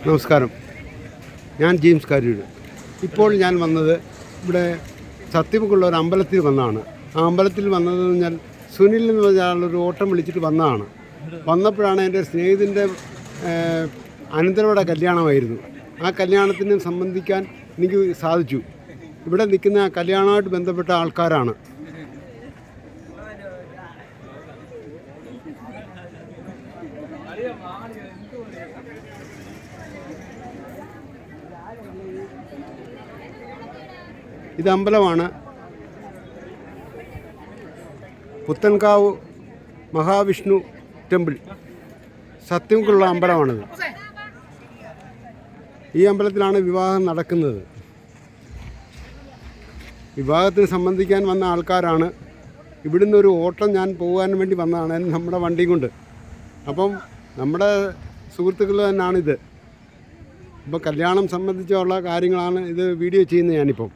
നമസ്കാരം, ഞാൻ ജെയിംസ് കാരൂർ. ഇപ്പോൾ ഞാൻ വന്നത് ഇവിടെ സത്യമുക്കുള്ള ഒരു അമ്പലത്തിൽ വന്നതാണ്. ആ അമ്പലത്തിൽ വന്നതെന്ന് പറഞ്ഞാൽ സുനിൽ എന്ന് പറഞ്ഞ ഒരു ഓട്ടം വിളിച്ചിട്ട് വന്നതാണ്. വന്നപ്പോഴാണ് എൻ്റെ സ്നേഹിതൻ്റെ അനന്തരവടെ കല്യാണമായിരുന്നു. ആ കല്യാണത്തിന് സംബന്ധിക്കാൻ എനിക്ക് സാധിച്ചു. ഇവിടെ നിൽക്കുന്ന കല്യാണമായിട്ട് ബന്ധപ്പെട്ട ആൾക്കാരാണ്. ഇത് അമ്പലമാണ്. പുത്തൻകാവ് മഹാവിഷ്ണു ടെമ്പിൾ, സത്യമുക്കുള്ള അമ്പലമാണിത്. ഈ അമ്പലത്തിലാണ് വിവാഹം നടക്കുന്നത്. വിവാഹത്തിന് സംബന്ധിക്കാൻ വന്ന ആൾക്കാരാണ്. ഇവിടുന്ന് ഒരു ഓട്ടം ഞാൻ പോകാൻ വേണ്ടി വന്നതാണ് നമ്മുടെ വണ്ടി കൊണ്ട്. അപ്പം നമ്മുടെ സുഹൃത്തുക്കൾ തന്നെയാണിത്. ഇപ്പോൾ കല്യാണം സംബന്ധിച്ചുള്ള കാര്യങ്ങളാണ് ഇത് വീഡിയോ ചെയ്യുന്നത് ഞാനിപ്പം.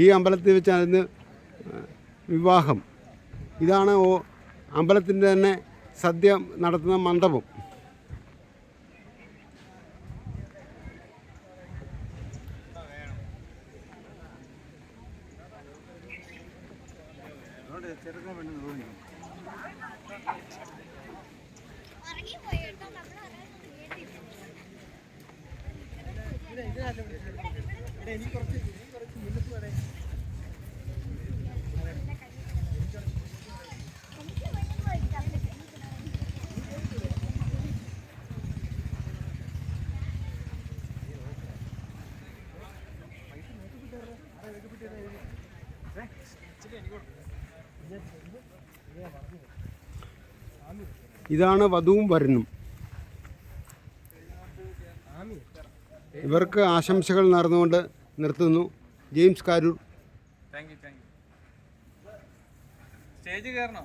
ഈ അമ്പലത്തിൽ വെച്ചാണ് വിവാഹം. ഇതാണ് അമ്പലത്തിൻ്റെ തന്നെ സദ്യ നടത്തുന്ന മണ്ഡപം. ഇതാണ് വധുവും വരനും. ഇവർക്ക് ആശംസകൾ നേർന്നുകൊണ്ട് നിർത്തുന്നു. ജെയിംസ് കാരൂർ. സ്റ്റേജ് കയറണോ?